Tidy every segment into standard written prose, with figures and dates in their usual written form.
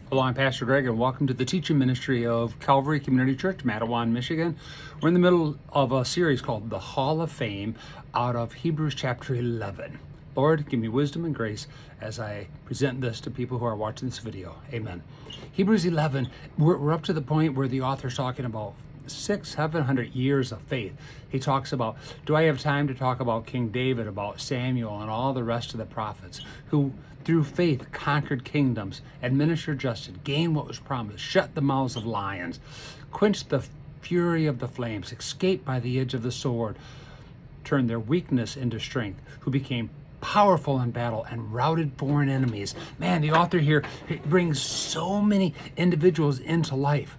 Hello, I'm Pastor Greg, and welcome to the teaching ministry of Calvary Community Church, Matawan, Michigan. We're in the middle of a series called The Hall of Fame out of Hebrews chapter 11. Lord, give me wisdom and grace as I present this to people who are watching this video. Amen. Hebrews 11, we're up to the point where the author's talking about 700 years of faith. He talks about, do I have time to talk about King David, about Samuel, and all the rest of the prophets who through faith conquered kingdoms, administered justice, gained what was promised, shut the mouths of lions, quenched the fury of the flames, escaped by the edge of the sword, turned their weakness into strength, who became powerful in battle and routed foreign enemies. Man, the author here brings so many individuals into life.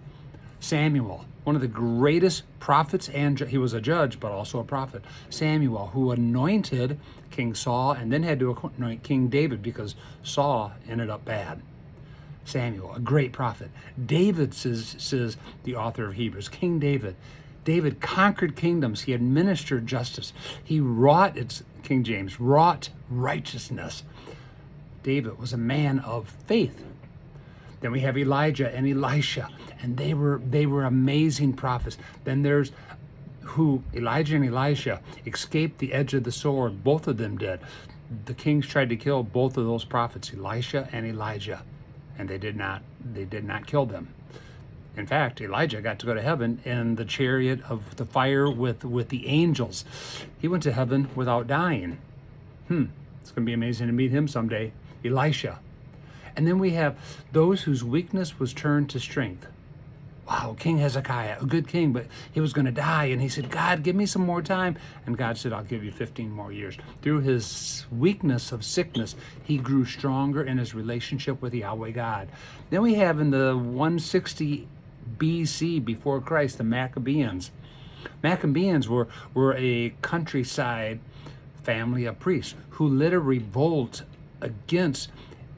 Samuel, one of the greatest prophets, and he was a judge, but also a prophet. Samuel, who anointed King Saul and then had to anoint King David because Saul ended up bad. Samuel, a great prophet. David, says the author of Hebrews, King David. David conquered kingdoms. He administered justice. He wrought, it's King James, wrought righteousness. David was a man of faith. Then we have Elijah and Elisha, and they were amazing prophets. Then there's Elijah and Elisha escaped the edge of the sword. Both of them did. The kings tried to kill both of those prophets, Elisha and Elijah, and they did not kill them. In fact, Elijah got to go to heaven in the chariot of the fire with the angels. He went to heaven without dying. It's going to be amazing to meet him someday. Elisha. And then we have those whose weakness was turned to strength. Wow, King Hezekiah, a good king, but he was going to die. And he said, God, give me some more time. And God said, I'll give you 15 more years. Through his weakness of sickness, he grew stronger in his relationship with Yahweh God. Then we have in the 160 BC, before Christ, the Maccabees. Maccabees were a countryside family of priests who led a revolt against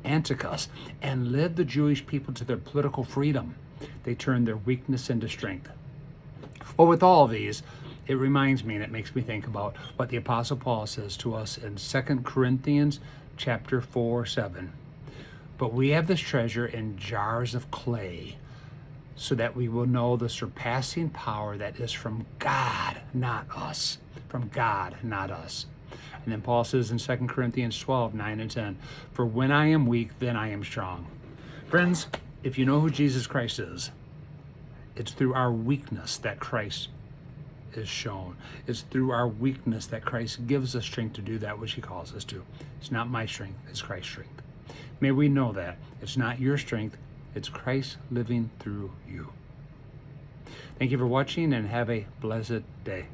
Antiochus and led the Jewish people to their political freedom. They turned their weakness into strength. Well, with all of these, it reminds me and it makes me think about what the Apostle Paul says to us in 2 Corinthians chapter 4:7. But we have this treasure in jars of clay, so that we will know the surpassing power that is from God, not us. From God, not us. And then Paul says in 2 Corinthians 12:9 and 10, for when I am weak, then I am strong. Friends, if you know who Jesus Christ is, it's through our weakness that Christ is shown. It's through our weakness that Christ gives us strength to do that which he calls us to. It's not my strength, it's Christ's strength. May we know that. It's not your strength, it's Christ living through you. Thank you for watching and have a blessed day.